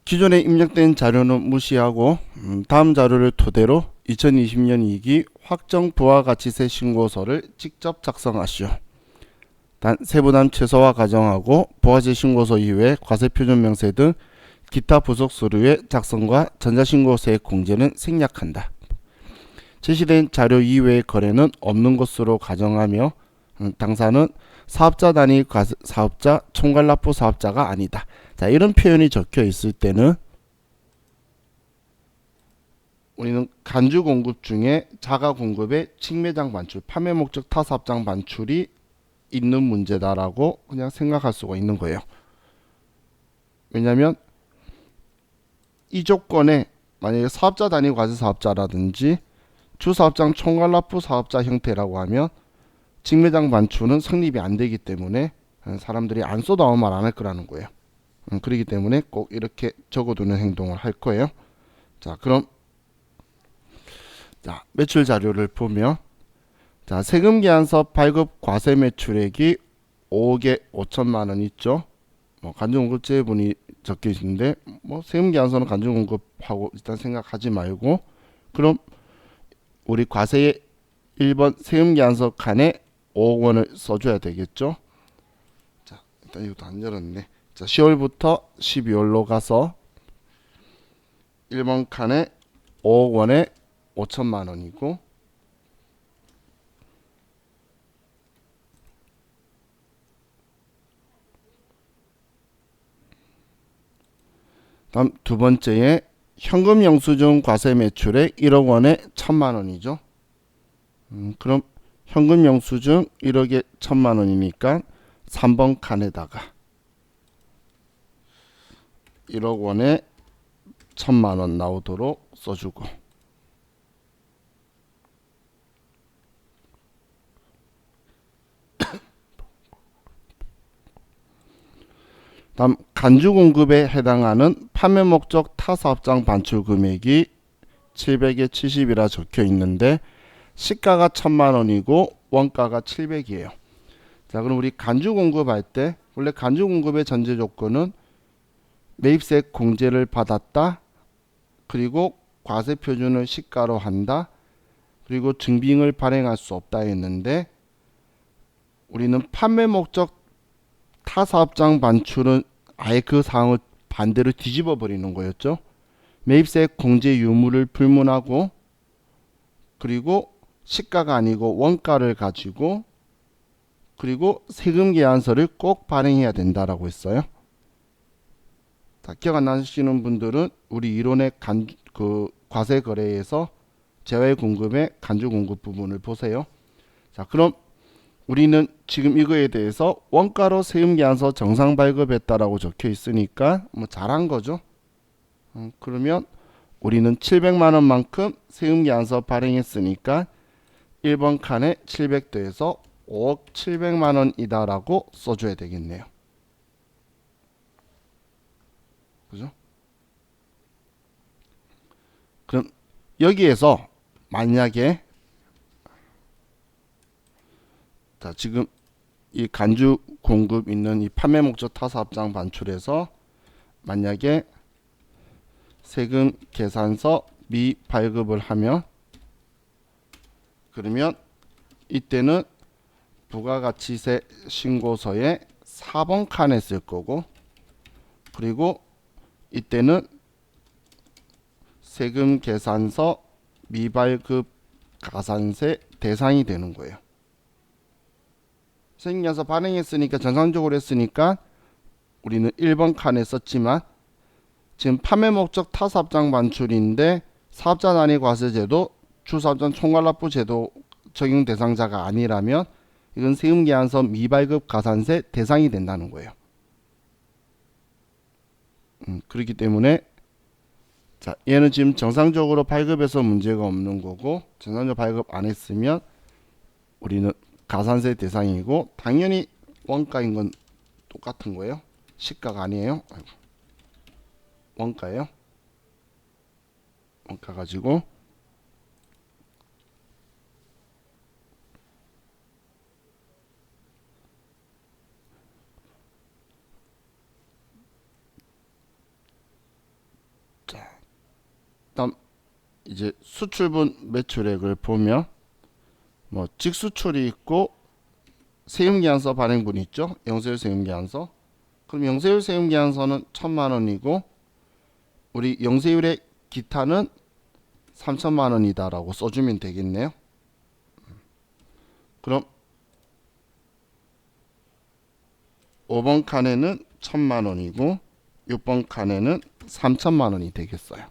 기존에 입력된 자료는 무시하고 다음 자료를 토대로 2020년 2기 확정 부가가치세 신고서를 직접 작성하시오. 단 세부담 최소화 가정하고 부가세 신고서 이외에 과세표준 명세 등 기타 부속 서류의 작성과 전자신고세액 공제는 생략한다. 제시된 자료 이외의 거래는 없는 것으로 가정하며 당사는 사업자 단위 사업자 총괄납부 사업자가 아니다. 자, 이런 표현이 적혀 있을 때는 우리는 간주 공급 중에 자가 공급의 직매장 반출, 판매 목적 타사업장 반출이 있는 문제다라고 그냥 생각할 수가 있는 거예요. 왜냐하면 이 조건에 만약에 사업자 단위 과세 사업자라든지 주사업장 총괄납부 사업자 형태라고 하면 직매장 반출은 성립이 안 되기 때문에 사람들이 안 쏟아오면 말 안 할 거라는 거예요. 그렇기 때문에 꼭 이렇게 적어두는 행동을 할 거예요. 자, 그럼 자, 매출 자료를 보면 자, 세금계산서 발급 과세 매출액이 5억에 5천만 원 있죠. 간주공급 제분이 적혀 있는데 세금계산서는 간주공급하고 일단 생각하지 말고 그럼 우리 과세의 1번 세금계산서 칸에 5억 원을 써줘야 되겠죠. 자, 일단 이것도 안 열었네. 자, 10월부터 12월로 가서 1번 칸에 5억 원에 5천만 원이고 다음 두 번째에 현금 영수증 과세 매출액 1억 원에 1천만 원이죠. 그럼 현금 영수증 1억에 1천만 원이니까 3번 칸에다가 1억 원에 1천만 원 나오도록 써주고 다음 간주 공급에 해당하는 판매 목적 타사업장 반출 금액이 700에 70이라 적혀 있는데 시가가 1천만 원이고 원가가 700이에요. 자, 그럼 우리 간주 공급할 때 원래 간주 공급의 전제 조건은 매입세 공제를 받았다. 그리고 과세 표준을 시가로 한다. 그리고 증빙을 발행할 수 없다 했는데 우리는 판매 목적 타사업장 반출은 아예 그 사항을 반대로 뒤집어 버리는 거였죠. 매입세 공제 유무를 불문하고 그리고 시가가 아니고 원가를 가지고 그리고 세금 계산서를 꼭 발행해야 된다라고 했어요. 자, 기억 안 나시는 분들은 우리 이론의 과세 거래에서 재외 공급의 간주 공급 부분을 보세요. 자, 그럼 우리는 지금 이거에 대해서 원가로 세금 계산서 정상 발급했다라고 적혀 있으니까 잘한 거죠. 그러면 우리는 700만 원만큼 세금 계산서 발행했으니까 1번 칸에 700 더해서 5억 700만 원이다라고 써줘야 되겠네요. 그죠? 그럼 여기에서 만약에 자, 지금 이 간주 공급 있는 이 판매 목적 타사업장 반출에서 만약에 세금 계산서 미발급을 하면 그러면 이때는 부가가치세 신고서에 4번 칸에 쓸 거고 그리고 이때는 세금 계산서 미발급 가산세 대상이 되는 거예요. 세금계산서 발행했으니까 정상적으로 했으니까 우리는 1번 칸에 썼지만 지금 판매 목적 타사업장 반출인데 사업자 단위 과세제도 주사업장 총괄납부 제도 적용 대상자가 아니라면 이건 세금계산서 미발급 가산세 대상이 된다는 거예요. 그렇기 때문에 자, 얘는 지금 정상적으로 발급해서 문제가 없는 거고 정상적으로 발급 안 했으면 우리는 가산세 대상이고 당연히 원가인 건 똑같은 거예요. 시가가 아니에요. 원가예요. 원가 가지고 이제 수출분 매출액을 보면 뭐 직수출이 있고 세금계산서 발행분이 있죠. 영세율 세금계산서. 그럼 영세율 세금계산서는 1,000만 원이고 우리 영세율의 기타는 3천만 원이다라고 써주면 되겠네요. 그럼 5번 칸에는 1,000만 원이고 6번 칸에는 3천만 원이 되겠어요.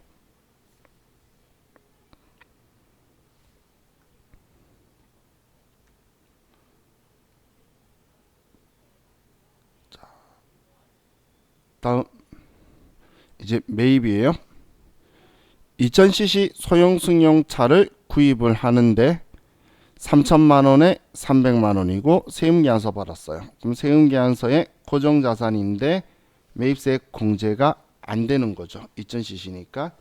다음 이제 매입이에요. 2000cc 소형 승용차를 구입을 하는데 3천만 원에 300만 원이고 세금계산서 받았어요. 그럼 세금계산서에 고정자산인데 매입세 공제가 안 되는 거죠. 2000cc니까.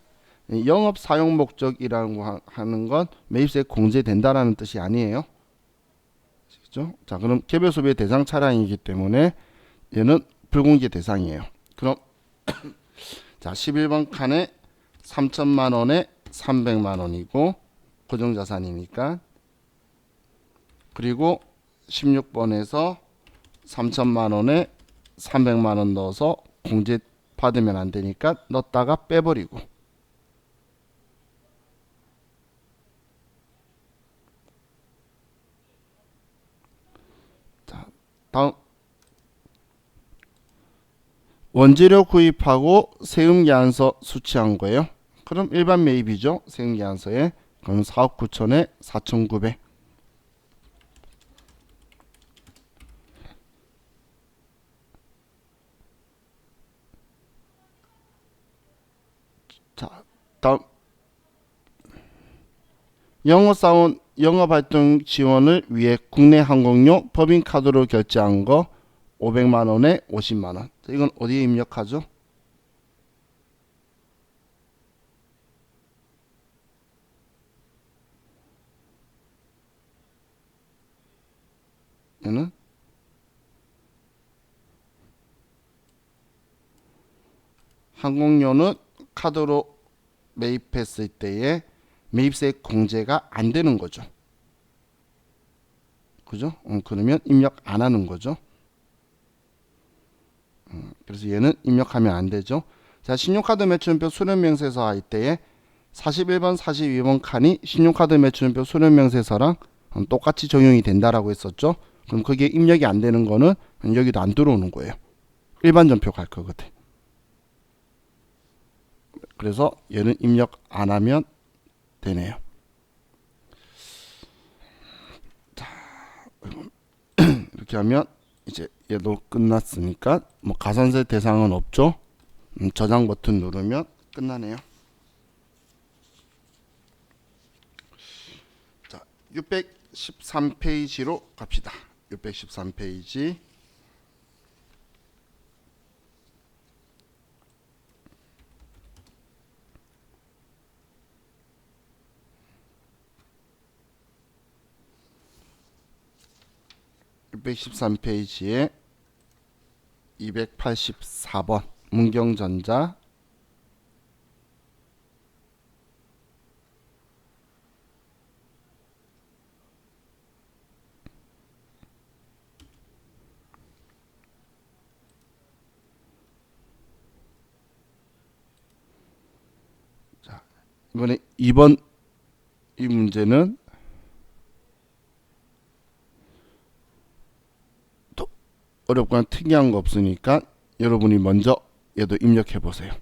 영업 사용 목적이라고 하는 건 매입세 공제된다라는 뜻이 아니에요. 아시겠죠? 자, 그럼 개별 소비의 대상 차량이기 때문에 얘는 불공제 대상이에요. 그럼 자, 11번 칸에 3천만 원에 300만 원이고 고정자산이니까, 그리고 16번에서 3천만 원에 300만 원 넣어서 공제 받으면 안 되니까 넣었다가 빼버리고, 자, 다음 원재료 구입하고 세금계산서 수취한 거예요. 그럼 일반 매입이죠. 세금계산서에. 그럼 4억 9천에 4,900. 자, 다음 영업사원 영업활동 지원을 위해 국내 항공료 법인카드로 결제한 거 500만 원에 50만 원. 이건 어디에 입력하죠? 얘는 항공료는 카드로 매입했을 때에 매입세 공제가 안 되는 거죠. 그죠? 그러면 입력 안 하는 거죠. 그래서 얘는 입력하면 안 되죠. 자, 신용카드 매출표 수령명세서 할 때에 41번, 42번 칸이 신용카드 매출표 수령명세서랑 똑같이 적용이 된다라고 했었죠. 그럼 그게 입력이 안 되는 거는 여기도 안 들어오는 거예요. 일반 전표 갈 거거든. 그래서 얘는 입력 안 하면 되네요. 자, 이렇게 하면 이제 얘도 끝났으니까 뭐 가산세 대상은 없죠. 저장 버튼 누르면 끝나네요. 자, 613페이지로 갑시다. 613페이지. (613페이지에) 284번 문경전자. 자, 이번에 2번 이 문제는 또 어렵거나 특이한 거 없으니까 여러분이 먼저 얘도 입력해 보세요.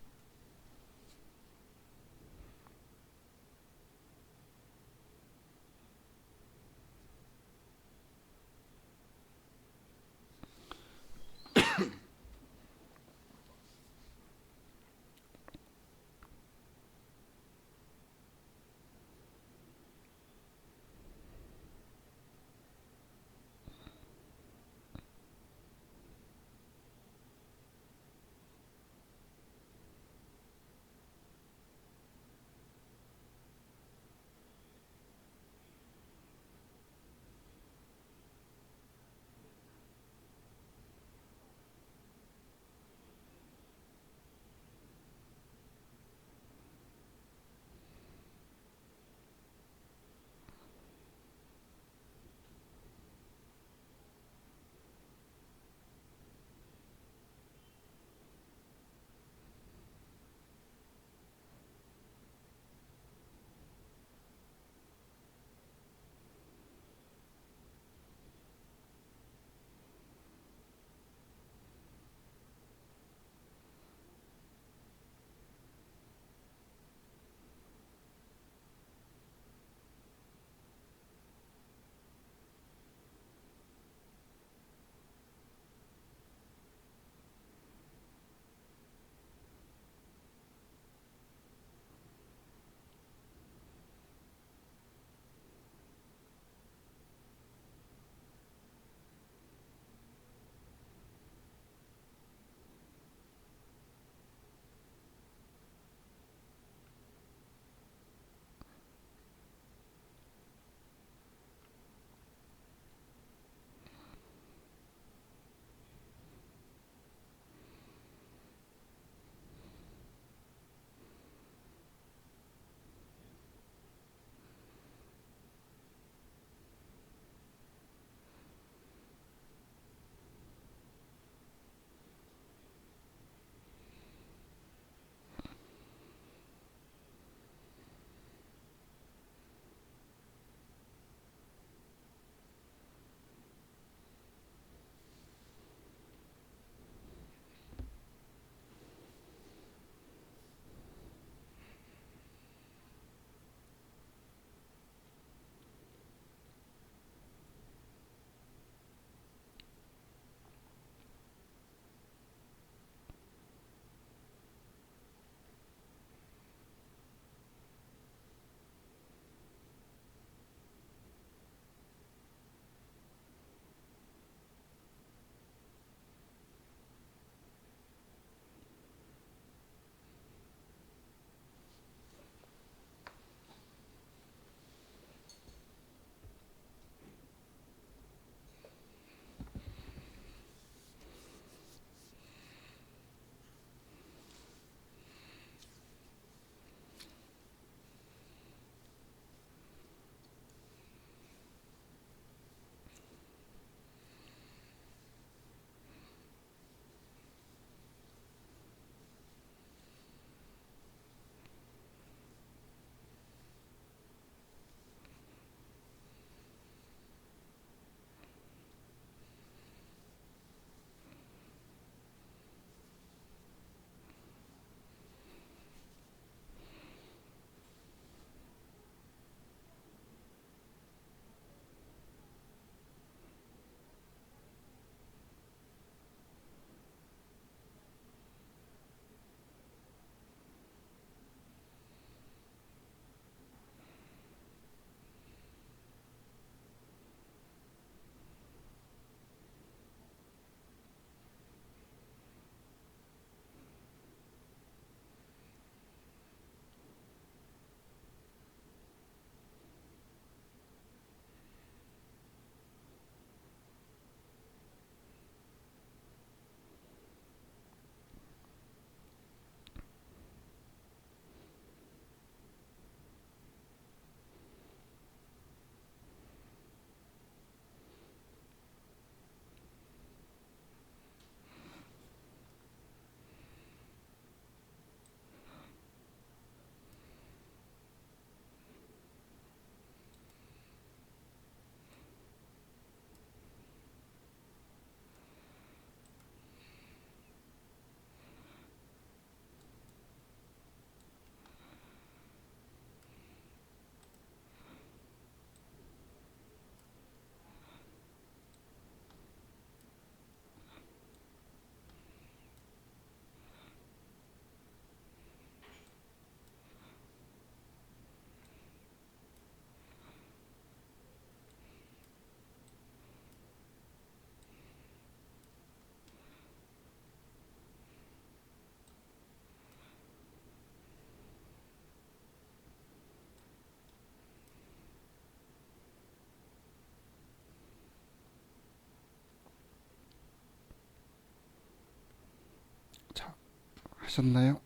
하셨나요?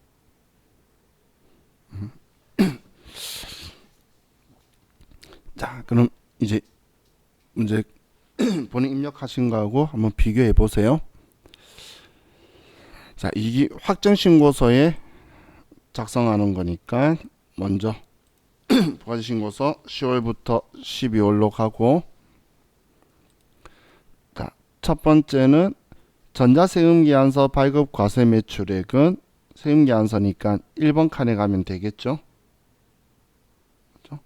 자, 그럼 이제 문제 본인 입력하신 거하고 한번 비교해 보세요. 자, 이게 확정 신고서에 작성하는 거니까 먼저 부가세 신고서 10월부터 12월로 가고, 자, 첫 번째는 전자세금계산서 발급 과세 매출액은 세금계산서니까 1번 칸에 가면 되겠죠. 그렇죠?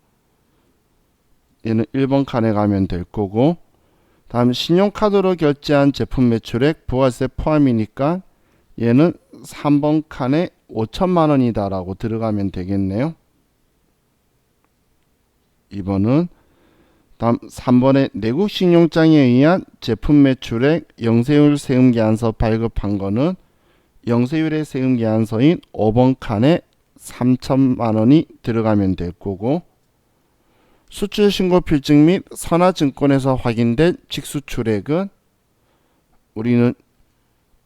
얘는 1번 칸에 가면 될 거고, 다음 신용카드로 결제한 제품 매출액 부가세 포함이니까 얘는 3번 칸에 5천만 원이다 라고 들어가면 되겠네요. 2번은 다음 3번에 내국신용장에 의한 제품 매출액 영세율 세금계산서 발급한 거는 영세율의 세금계산서인 5번 칸에 3천만 원이 들어가면 될 거고, 수출신고 필증 및 선화증권에서 확인된 직수출액은 우리는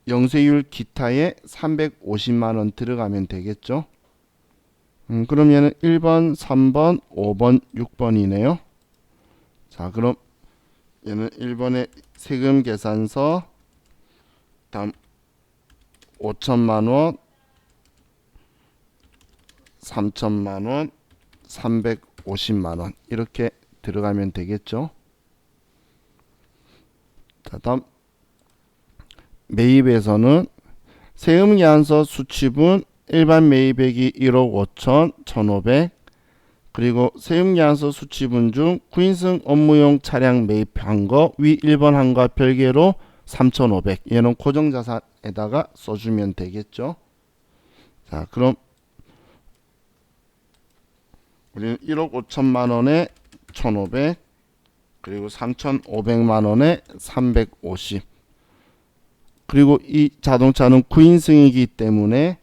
영세율 기타에 350만 원 들어가면 되겠죠. 그럼 얘는 1번, 3번, 5번, 6번이네요. 자, 그럼 얘는 1번의 세금 계산서, 다음 5천만 원, 3천만 원, 350만 원 이렇게 들어가면 되겠죠. 자, 다음 매입에서는 세금계산서 수취분 일반 매입액이 1억 5천 1,500, 그리고 세금계산서 수취분 중 구인승 업무용 차량 매입한 거 위 1번 항과 별개로 3,500, 얘는 고정자산에다가 써주면 되겠죠. 자, 그럼 우리는 1억 5천만 원에 1,500, 그리고 3,500만 원에 350, 그리고 이 자동차는 구인승이기 때문에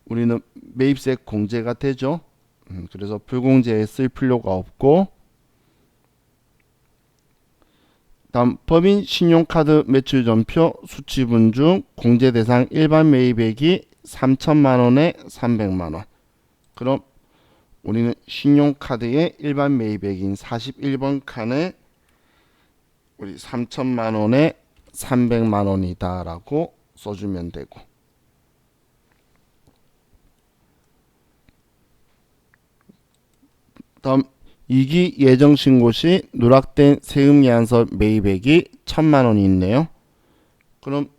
우리는 매입세 공제가 되죠. 그래서 불공제에 쓸 필요가 없고, 다음 법인 신용카드 매출전표 수취분 중 공제 대상 일반 매입액이 3천만 원에 300만 원. 그럼 우리는 신용카드의 일반 매입액인 41번 칸에 우리 3천만 원에 300만 원이다 라고 써주면 되고, 다음 2기 예정신고 시 누락된 세금계산서 매입액이 1,000만 원이 있네요. 그럼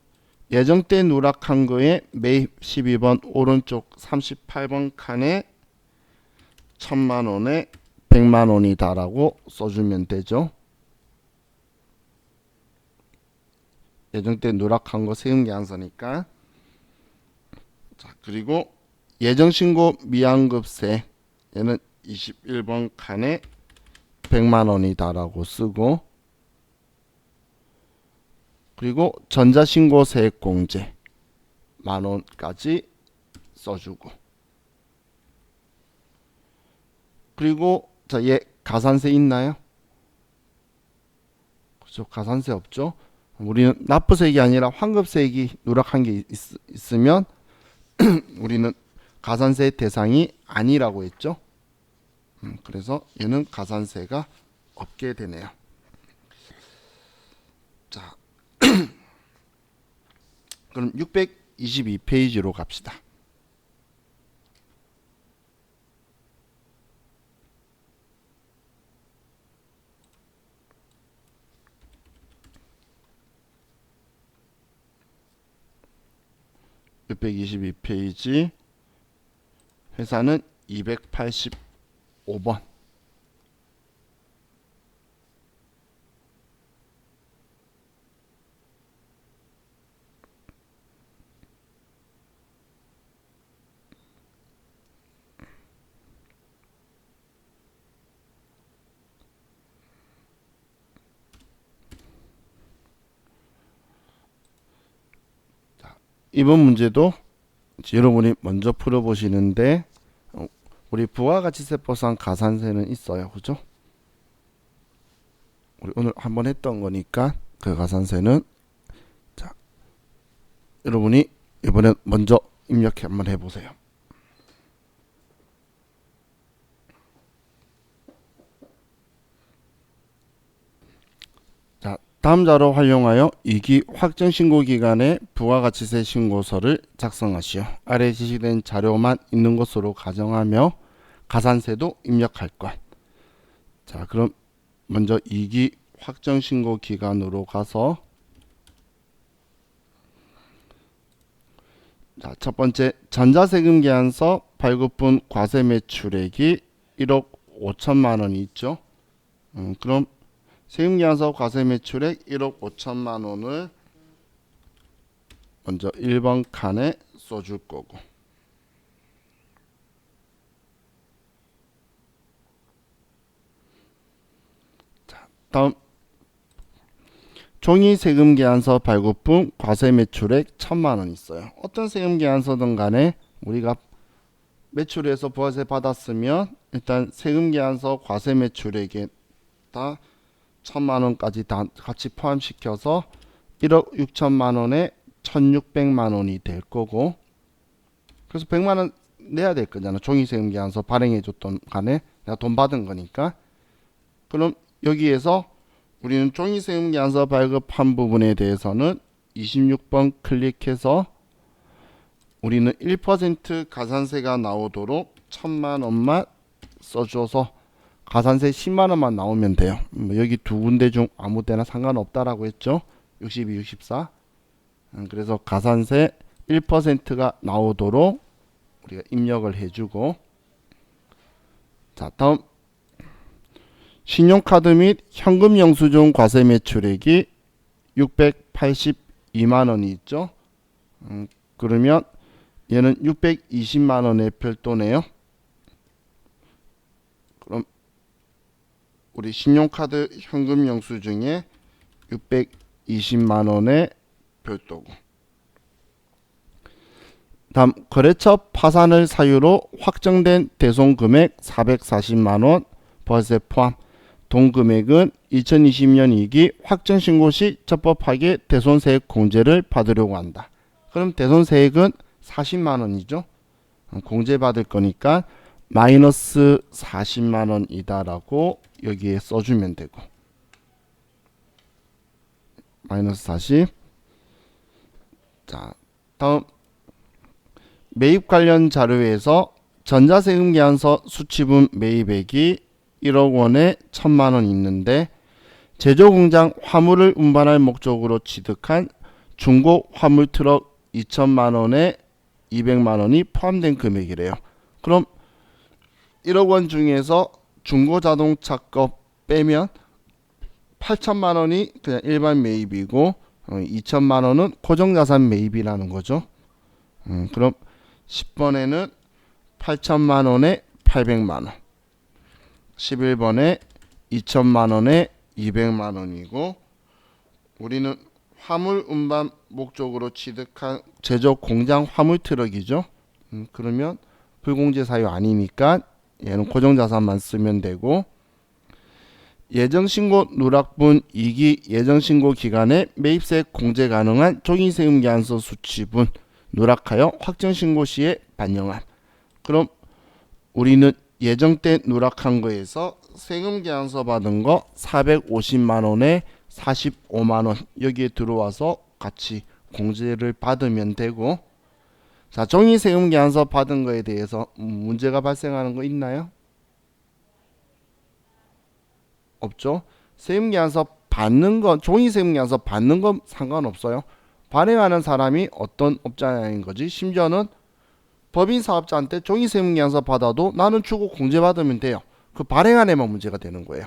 예정때 누락한 거에 매입 12번 오른쪽 38번 칸에 1,000만 원에 100만 원이다 라고 써주면 되죠. 예정때 누락한 거 세금계산서니까. 자, 그리고 예정신고 미환급세, 얘는 21번 칸에 100만 원이다 라고 쓰고, 그리고 전자신고 세액공제 만원까지 써주고, 그리고 자, 얘 가산세 있나요? 그렇죠. 가산세 없죠. 우리는 납부세액이 아니라 환급세액이 누락한 게 있으면 우리는 가산세 대상이 아니라고 했죠. 그래서 얘는 가산세가 없게 되네요. 자, 그럼 622페이지로 갑시다. (622페이지) 회사는 285번. 이번 문제도 여러분이 먼저 풀어보시는데, 우리 부가가치세법상 가산세는 있어요. 그죠? 우리 오늘 한번 했던 거니까 그 가산세는, 자, 여러분이 이번에 먼저 입력 한번 해보세요. 자, 다음 자료 활용하여 2기 확정신고기간의 부가가치세 신고서를 작성하시오. 아래 지시된 자료만 있는 것으로 가정하며 가산세도 입력할 것. 자, 그럼 먼저 2기 확정신고기간으로 가서 자, 첫 번째 전자세금계산서 발급분 과세매출액이 1억 5천만 원이 있죠. 그럼 세금계산서 과세매출액 1억 5천만 원을 먼저 1번 칸에 써줄 거고, 자, 다음 종이세금계산서 발급분 과세매출액 1천만 원 있어요. 어떤 세금계산서든 간에 우리가 매출에서 부가세 받았으면 일단 세금계산서 과세매출액에 다 1천만 원까지 다 같이 포함시켜서 1억 6천만 원에 1,600만 원이 될 거고, 그래서 100만 원 내야 될 거잖아. 종이세금계산서 발행해줬던 간에 내가 돈 받은 거니까. 그럼 여기에서 우리는 종이세금계산서 발급한 부분에 대해서는 26번 클릭해서 우리는 1% 가산세가 나오도록 1,000만 원만 써줘서 가산세 10만 원만 나오면 돼요. 여기 두 군데 중 아무 데나 상관없다라고 했죠. 62, 64. 그래서 가산세 1%가 나오도록 우리가 입력을 해주고, 자, 다음 신용카드 및 현금 영수증 과세 매출액이 682만 원이 있죠. 그러면 얘는 620만 원의 별도네요. 그럼 우리 신용카드 현금 영수증에 620만 원의 별도고, 다음 거래처 파산을 사유로 확정된 대손금액 440만 원 부가세 포함. 동금액은 2020년 2기 확정신고 시 적법하게 대손세액 공제를 받으려고 한다. 그럼 대손세액은 40만 원이죠. 공제 받을 거니까 마이너스 40만 원이다라고 여기에 써주면 되고, 마이너스 40. 자, 다음 매입 관련 자료에서 전자세금계산서 수취분 매입액이 1억 원에 1,000만 원 있는데 제조공장 화물을 운반할 목적으로 취득한 중고 화물 트럭 2천만 원에 200만 원이 포함된 금액이래요. 그럼 1억 원 중에서 중고 자동차 거 빼면 8천만 원이 그냥 일반 매입이고 2천만 원은 고정자산 매입이라는 거죠. 그럼 10번에는 8천만 원에 800만 원, 11번에 2천만 원에 200만 원이고, 우리는 화물 운반 목적으로 취득한 제조 공장 화물 트럭이죠. 그러면 불공제 사유 아니니까 얘는 고정자산만 쓰면 되고, 예정신고 누락분 2기 예정신고 기간에 매입세 공제 가능한 종이세금계산서 수취분 누락하여 확정신고 시에 반영함. 그럼 우리는 예정 때 누락한 거에서 세금계산서 받은 거 450만 원에 45만 원 여기에 들어와서 같이 공제를 받으면 되고, 자, 종이세금계산서 받은 거에 대해서 문제가 발생하는 거 있나요? 없죠. 세금계산서 받는 건, 종이세금계산서 받는 건 상관없어요. 발행하는 사람이 어떤 업자인 거지. 심지어는 법인 사업자한테 종이세금계산서 받아도 나는 주고 공제받으면 돼요. 그 발행한 애만 문제가 되는 거예요.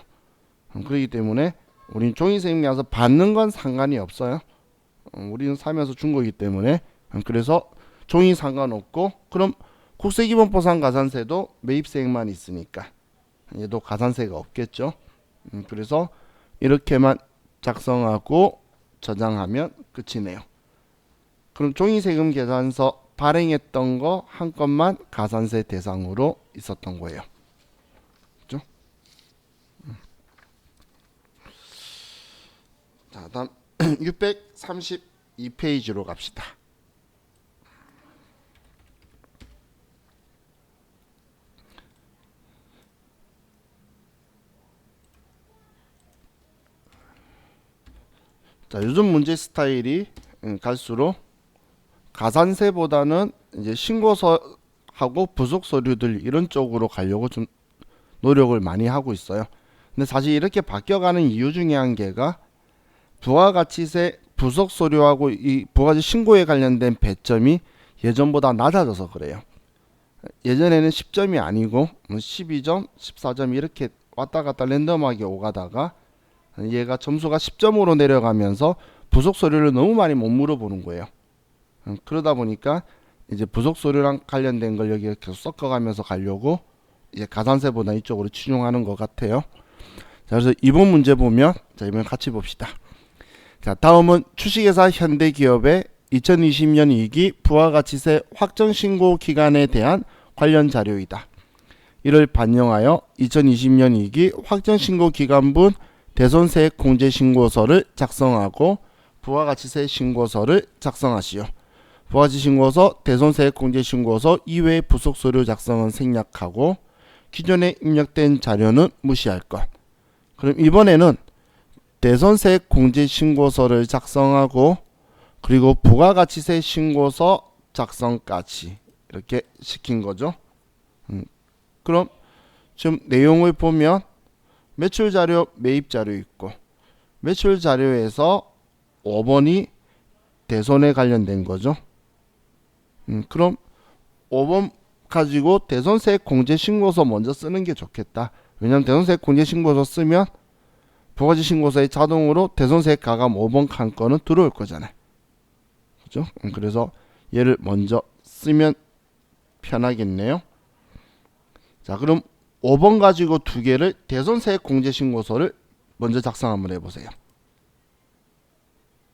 그렇기 때문에 우리는 종이세금계산서 받는 건 상관이 없어요. 우리는 살면서 준 거기 때문에. 그래서 종이 상관없고, 그럼 국세기본보상 가산세도 매입세액만 있으니까 얘도 가산세가 없겠죠. 그래서 이렇게만 작성하고 저장하면 끝이네요. 그럼 종이세금 계산서 발행했던 거 한 건만 가산세 대상으로 있었던 거예요. 그죠? 자, 다음 632페이지로 갑시다. 자, 요즘 문제 스타일이 갈수록 가산세보다는 이제 신고서하고 부속 서류들 이런 쪽으로 가려고 좀 노력을 많이 하고 있어요. 근데 사실 이렇게 바뀌어가는 이유 중에 한 개가 부가가치세 부속 서류하고 이 부가가치 신고에 관련된 배점이 예전보다 낮아져서 그래요. 예전에는 10점이 아니고 12점, 14점 이렇게 왔다 갔다 랜덤하게 오가다가 얘가 점수가 10점으로 내려가면서 부속 서류를 너무 많이 못 물어보는 거예요. 그러다 보니까 이제 부속 서류랑 관련된 걸 여기 계속 섞어가면서 가려고 이제 가산세보다 이쪽으로 치중하는 것 같아요. 자, 그래서 이번 문제 보면, 자, 이번 같이 봅시다. 자, 다음은 주식회사 현대기업의 2020년 2기 부가가치세 확정신고 기간에 대한 관련 자료이다. 이를 반영하여 2020년 2기 확정신고 기간분 대손세액 공제신고서를 작성하고 부가가치세 신고서를 작성하시오. 부가가치 신고서, 대손세액 공제신고서 이외의 부속 서류 작성은 생략하고 기존에 입력된 자료는 무시할 것. 그럼 이번에는 대손세액 공제신고서를 작성하고 그리고 부가가치세 신고서 작성까지 이렇게 시킨 거죠. 그럼 지금 내용을 보면 매출 자료, 매입 자료 있고 매출 자료에서 5번이 대손에 관련된 거죠. 그럼 5번 가지고 대손세액 공제신고서 먼저 쓰는 게 좋겠다. 왜냐하면 대손세액 공제신고서 쓰면 부가가치 신고서에 자동으로 대손세액 가감 5번 칸건은 들어올 거잖아요. 그죠? 그래서 얘를 먼저 쓰면 편하겠네요. 자, 그럼 5번 가지고 두 개를 대손세액 공제신고서를 먼저 작성 한번 해보세요.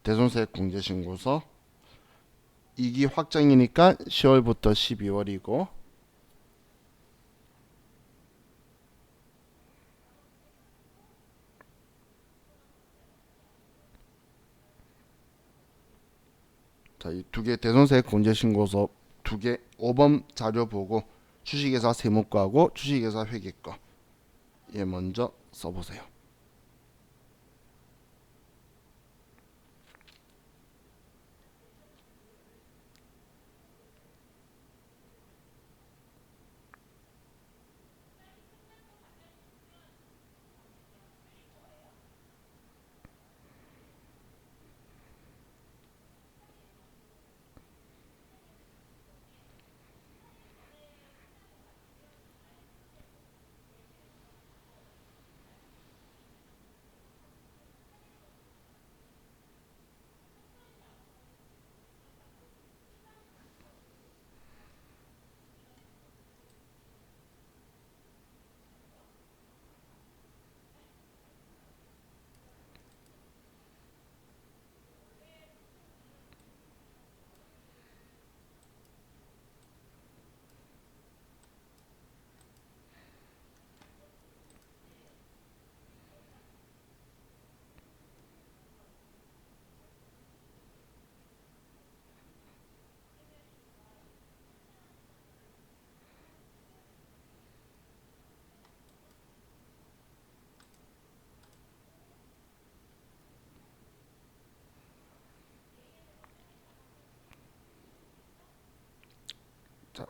대손세액 공제신고서 2기 확정이니까 10월부터 12월이고 자, 이 두 개 대손세액 공제신고서 두 개 5번 자료 보고 주식회사 세무과하고 주식회사 회계과 얘 먼저 써보세요. 자,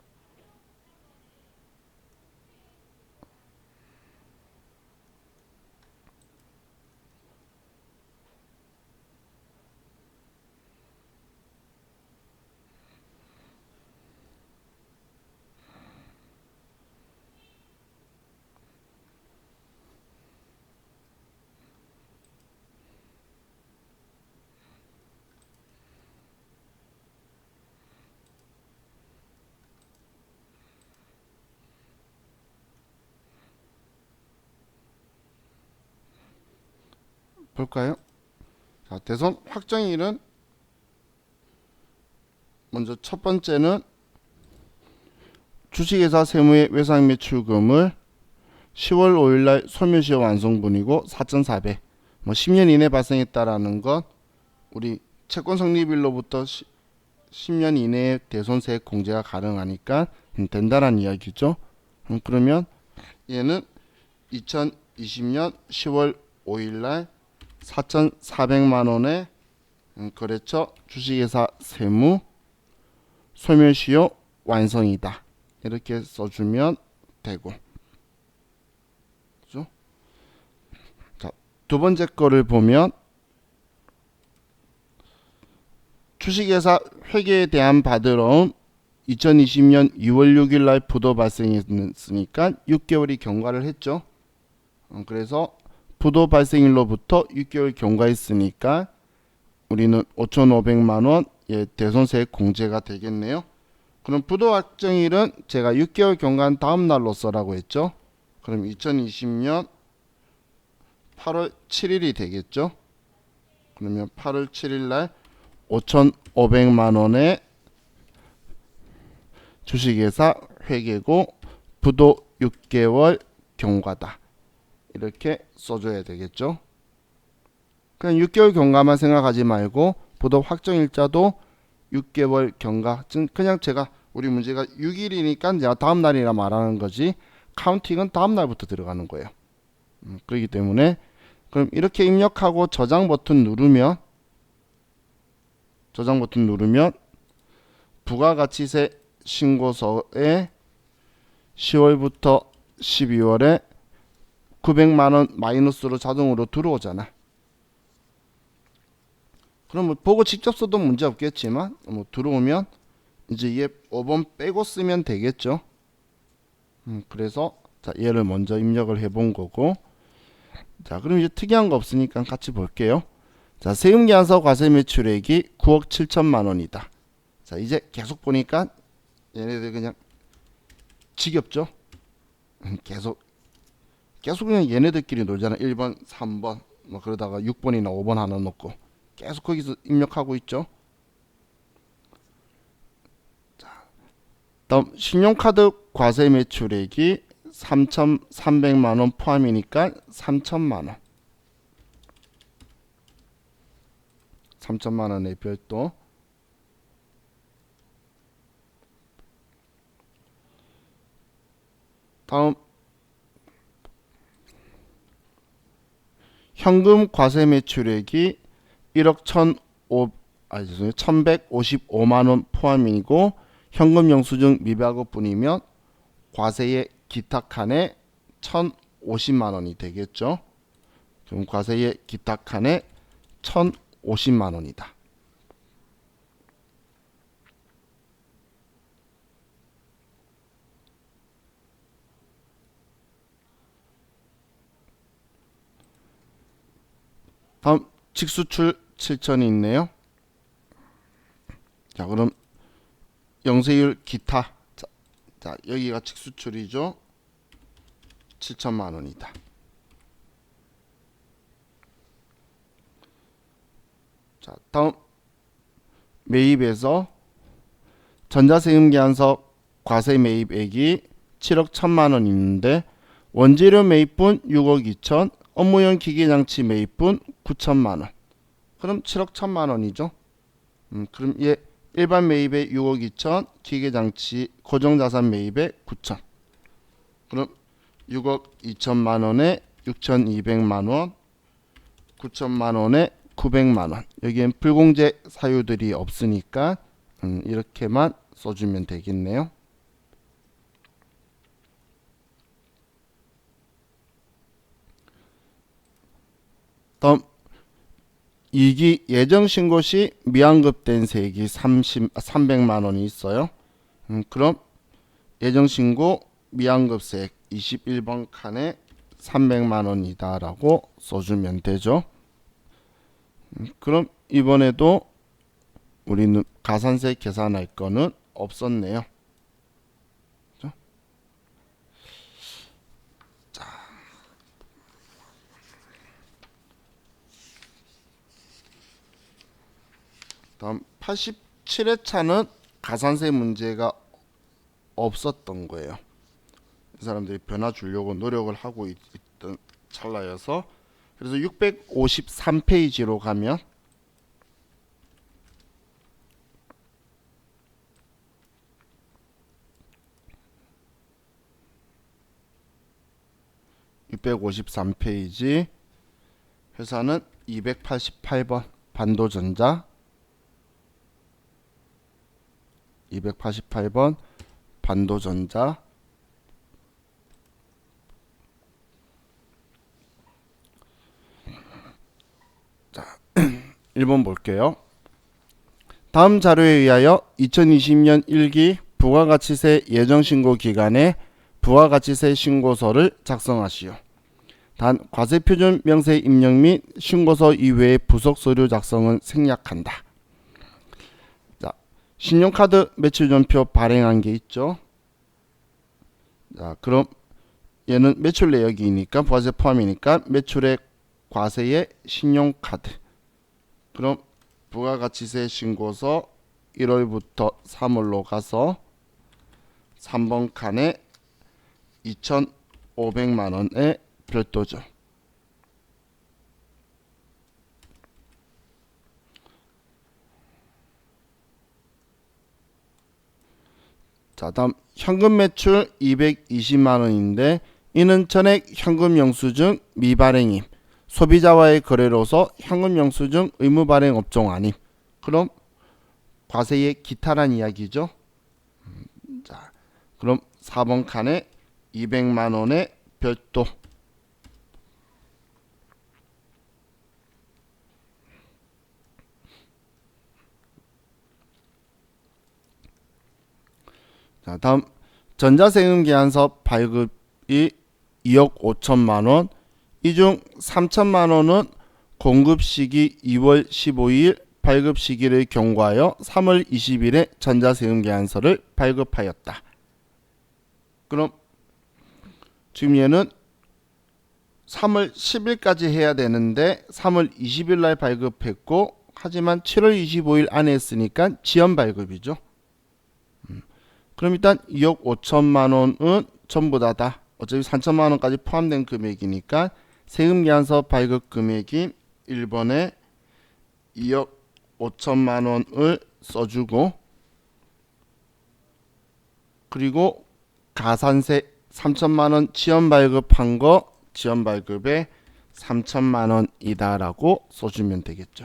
볼까요? 자, 대손 확정일은 먼저 첫 번째는 주식회사 세무의 외상매출금을 10월 5일날 소멸시효 완성분이고 4,400 뭐 10년 이내 발생했다라는 건 우리 채권 성립일로부터 10년 이내에 대손세액 공제가 가능하니까 된다는 이야기죠. 그러면 얘는 2020년 10월 5일날 4,400만원의 거래처 주식회사 세무 소멸시효 완성이다. 이렇게 써주면 되고. 그죠? 자, 두 번째 거를 보면 주식회사 회계에 대한 받으러 온 2020년 2월 6일 날 부도 발생했으니까 6개월이 경과를 했죠. 그래서 부도 발생일로부터 6개월 경과했으니까 우리는 5,500만 원 대손세 공제가 되겠네요. 그럼 부도 확정일은 제가 6개월 경과한 다음 날로서라고 했죠. 그럼 2020년 8월 7일이 되겠죠. 그러면 8월 7일 날 5,500만 원의 주식회사 회계고 부도 6개월 경과다. 이렇게 써줘야 되겠죠. 그냥 6개월 경과만 생각하지 말고 부도 확정일자도 6개월 경과. 그냥 제가 우리 문제가 6일이니까 내가 다음 날이라 말하는 거지 카운팅은 다음 날부터 들어가는 거예요. 그렇기 때문에 그럼 이렇게 입력하고 저장 버튼 누르면 부가가치세 신고서에 10월부터 12월에 900만원 마이너스로 자동으로 들어오잖아. 그럼 뭐 보고 직접 써도 문제 없겠지만 뭐 들어오면 이제 얘 5번 빼고 쓰면 되겠죠. 그래서 자 얘를 먼저 입력을 해본 거고, 자 그럼 이제 특이한 거 없으니까 같이 볼게요. 자 세금계산서 과세매출액이 9억 7천만 원이다. 자 이제 계속 보니까 얘네들 그냥 지겹죠. 계속 그냥 얘네들끼리 놀잖아. 1번 3번 뭐 그러다가 6번이나 5번 하나 넣고 계속 거기서 입력하고 있죠. 자, 다음 신용카드 과세매출액이 3,300만 원 포함이니까 3천만 원. 3천만 원의 별도. 다음 현금 과세 매출액이 1억 1,155만 원 포함이고 현금 영수증 미발급분이면 과세의 기타 칸에 1,050만 원이 되겠죠. 그럼 과세의 기타 칸에 1,050만 원이다. 다음 직수출 7천이 있네요. 자 그럼 영세율 기타. 자 여기가 직수출이죠. 7천만 원이다. 자 다음 매입에서 전자세금계산서 과세 매입액이 7억 1천만 원 있는데 원재료 매입분 6억 2천, 업무용 기계장치 매입분 9천만 원. 그럼 7억 1천만 원이죠. 그럼 얘 일반 매입에 6억 2천, 기계장치 고정자산 매입에 9천. 그럼 6억 2천만 원에 6,200만 원, 9천만 원에 900만 원. 여기엔 불공제 사유들이 없으니까 이렇게만 써주면 되겠네요. 다음 이기 예정신고 시 미환급된 세액이 300만 원이 있어요. 그럼 예정신고 미환급세액 21번 칸에 300만 원이다 라고 써주면 되죠. 그럼 이번에도 우리는 가산세 계산할 거는 없었네요. 그죠? 자, 다음 87회차는 가산세 문제가 없었던 거예요. 이 사람들이 변화 주려고 노력을 하고 있던 찰나여서. 그래서 653페이지로 가면 (653페이지) 회사는 288번 반도전자, 288번 반도전자. 자, 1번 볼게요. 다음 자료에 의하여 2020년 1기 부가가치세 예정신고 기간에 부가가치세 신고서를 작성하시오. 단 과세표준 명세 입력 및 신고서 이외의 부속 서류 작성은 생략한다. 자, 신용카드 매출전표 발행한 게 있죠. 자, 그럼 얘는 매출 내역이니까 부가세 포함이니까 매출액 과세의 신용카드. 그럼 부가가치세 신고서 1월부터 3월로 가서 3번 칸에 2,500만원의 별도죠. 자, 다음 현금 매출 220만원인데 이는 전액 현금 영수증 미발행임, 소비자와의 거래로서 현금 영수증 의무 발행 업종 아님. 그럼 과세의 기타란 이야기죠. 자, 그럼 4번 칸에 200만원의 별도. 자, 다음 전자세금 계산서 발급이 2억 5천만원, 이 중 3천만원은 공급 시기 2월 15일 발급 시기를 경과하여 3월 20일에 전자세금 계산서를 발급하였다. 그럼 지금 얘는 3월 10일까지 해야 되는데 3월 20일 날 발급했고, 하지만 7월 25일 안에 했으니까 지연 발급이죠. 그럼 일단 2억 5천만 원은 전부 다다. 어차피 3천만 원까지 포함된 금액이니까 세금 계산서 발급 금액인 1번에 2억 5천만 원을 써주고, 그리고 가산세 3천만 원 지연 발급한 거 지연 발급에 3천만 원이다 라고 써주면 되겠죠.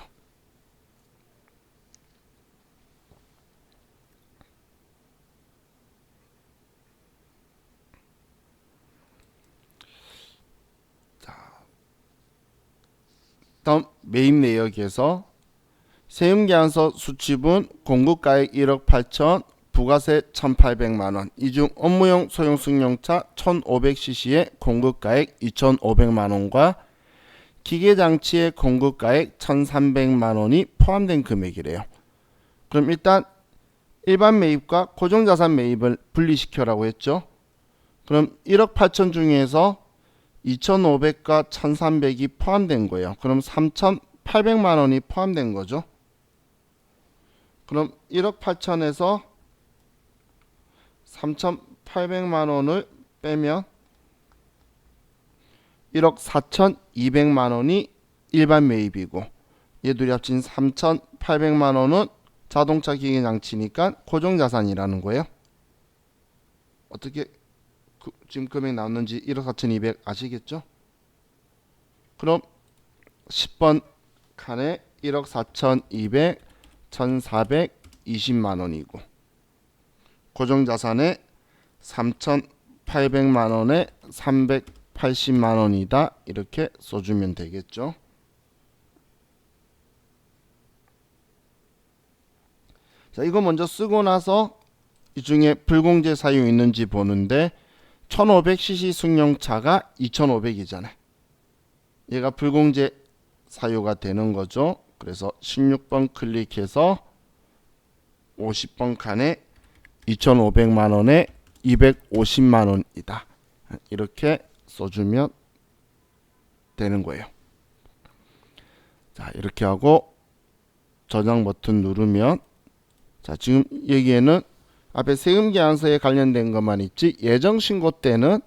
다음 매입 내역에서 세금계산서 수취분 공급가액 1억 8천, 부가세 1,800만원, 이 중 업무용 소형 승용차 1,500cc의 공급가액 2,500만원과 기계장치의 공급가액 1,300만원이 포함된 금액이래요. 그럼 일단 일반 매입과 고정자산 매입을 분리시켜라고 했죠. 그럼 1억 8천 중에서 2,500과 1,300이 포함된 거예요. 그럼 3,800만 원이 포함된 거죠. 그럼 1억 8천에서 3,800만 원을 빼면 1억 4,200만 원이 일반 매입이고, 얘 둘이 합친 3,800만 원은 자동차 기계장치니까 고정자산이라는 거예요. 어떻게 지금 금액 나왔는지 1억 4,200 아시겠죠? 그럼 10번 칸에 1억 4,200, 1,420만 원이고, 고정자산에 3,800만 원에 380만 원이다 이렇게 써주면 되겠죠. 자, 이거 먼저 쓰고 나서 이 중에 불공제 사유 있는지 보는데 1500cc 승용차가 2500이잖아요. 얘가 불공제 사유가 되는 거죠. 그래서 16번 클릭해서 50번 칸에 2,500만 원에 250만 원이다. 이렇게 써주면 되는 거예요. 자, 이렇게 하고 저장 버튼 누르면, 자, 지금 여기에는 앞에 세금계산서에 관련된 것만 있지 예정신고 때는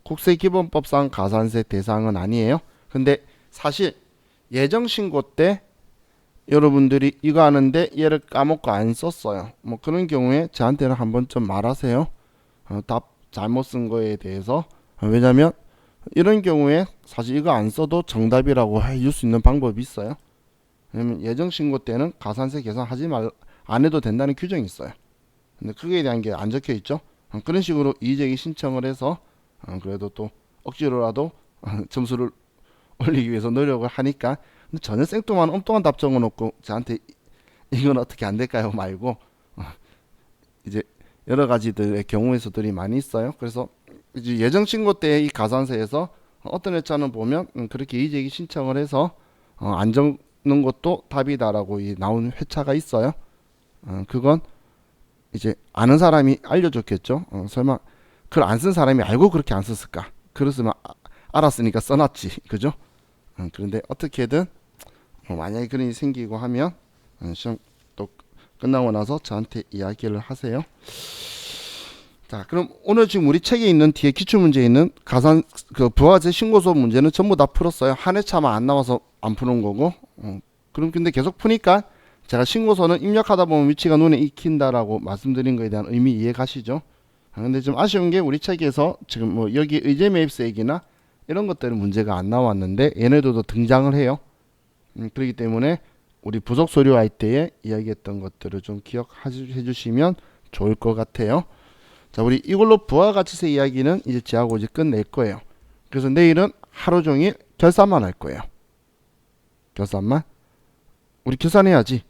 국세기본법상 가산세 대상은 아니에요. 근데 사실 예정신고 때 여러분들이 이거 하는데 얘를 까먹고 안 썼어요. 뭐 그런 경우에 저한테는 한번 좀 말하세요. 답 잘못 쓴 거에 대해서. 왜냐면 이런 경우에 사실 이거 안 써도 정답이라고 해줄 수 있는 방법이 있어요. 왜냐면 예정 신고 때는 가산세 계산하지 말 안 해도 된다는 규정이 있어요. 근데 그거에 대한 게 안 적혀 있죠. 그런 식으로 이의제기 신청을 해서 그래도 또 억지로라도 점수를 올리기 위해서 노력을 하니까, 근데 전혀 생뚱한 엉뚱한 답 적어놓고 저한테 이건 어떻게 안 될까요 말고 이제 여러 가지들의 경우의 수들이 많이 있어요. 그래서 이제 예정 신고 때 이 가산세에서 어떤 회차는 보면 그렇게 이의제기 신청을 해서 안 적는 것도 답이다라고 나온 회차가 있어요. 그건 이제 아는 사람이 알려줬겠죠. 설마 그걸 안 쓴 사람이 알고 그렇게 안 썼을까? 그랬으면 알았으니까 써놨지, 그죠? 그런데 어떻게든 만약에 그런 일이 생기고 하면 시험 또 끝나고 나서 저한테 이야기를 하세요. 자, 그럼 오늘 지금 우리 책에 있는 뒤에 기출문제에 있는 가산 그 부가세 신고서 문제는 전부 다 풀었어요. 한 회차만 안 나와서 안 푸는 거고. 그럼 근데 계속 푸니까 제가 신고서는 입력하다 보면 위치가 눈에 익힌다라고 말씀드린 거에 대한 의미 이해 가시죠? 근데 좀 아쉬운 게 우리 책에서 지금 뭐 여기 의제 매입세 얘기나 이런 것들은 문제가 안 나왔는데 얘네들도 등장을 해요. 그렇기 때문에 우리 부속 서류 할 때에 이야기했던 것들을 좀 기억해 주시면 좋을 것 같아요. 자, 우리 이걸로 부가가치세 이야기는 이제 제하고 이제 끝낼 거예요. 그래서 내일은 하루 종일 결산만 할 거예요. 결산만. 우리 계산해야지.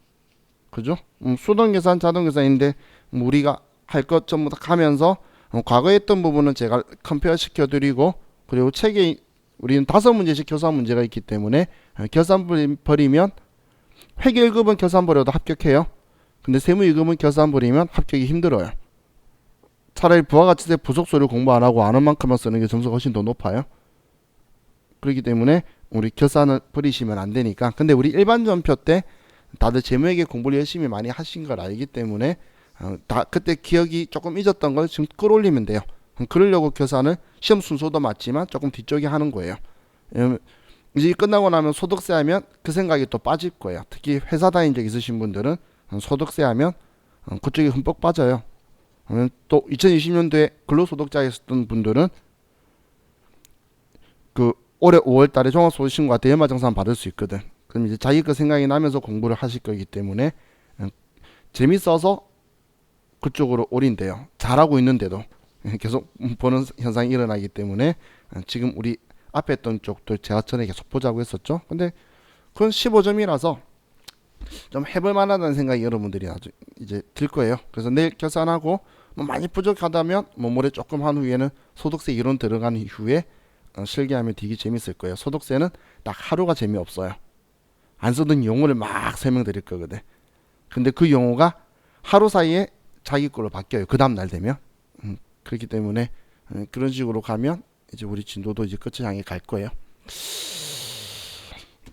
그죠? 수동 계산, 자동 계산인데 우리가 할 것 전부 다 가면서 과거에 했던 부분은 제가 컴페어 시켜드리고, 그리고 책에 우리는 5문제씩 결산 문제가 있기 때문에 결산 버리면 회계일급은 결산 버려도 합격해요. 근데 세무이금은 결산 버리면 합격이 힘들어요. 차라리 부가가치세 부속서류 공부 안 하고 아는 만큼만 쓰는 게 점수가 훨씬 더 높아요. 그렇기 때문에 우리 결산을 버리시면 안 되니까. 근데 우리 일반 전표 때 다들 재무회계 공부를 열심히 많이 하신 걸 알기 때문에 다 그때 기억이 조금 잊었던 걸 지금 끌어올리면 돼요. 그러려고 결산을 시험 순서도 맞지만 조금 뒤쪽에 하는 거예요. 이제 끝나고 나면 소득세 하면 그 생각이 또 빠질 거예요. 특히 회사 다닌 적 있으신 분들은 소득세 하면 그쪽에 흠뻑 빠져요. 또 2020년도에 근로소득자였던 분들은 그 올해 5월 달에 종합소득신고할 때 연말정산 받을 수 있거든. 그럼 이제 자기 거 생각이 나면서 공부를 하실 거기 때문에 재밌어서 그쪽으로 올인돼요. 잘하고 있는데도 계속 보는 현상이 일어나기 때문에 지금 우리 앞에 했던 쪽도 제가 전에 계속 보자고 했었죠. 근데 그건 15점이라서 좀 해볼 만하다는 생각이 여러분들이 아주 이제 들 거예요. 그래서 내일 결산하고 뭐 많이 부족하다면 뭐 모레 조금 한 후에는 소득세 이론 들어간 이후에 실기하면 되게 재밌을 거예요. 소득세는 딱 하루가 재미없어요. 안 쓰던 용어를 막 설명드릴 거거든. 근데 그 용어가 하루 사이에 자기 걸로 바뀌어요. 그 다음 날 되면. 그렇기 때문에 그런 식으로 가면 이제 우리 진도도 이제 끝을 향해 갈 거예요.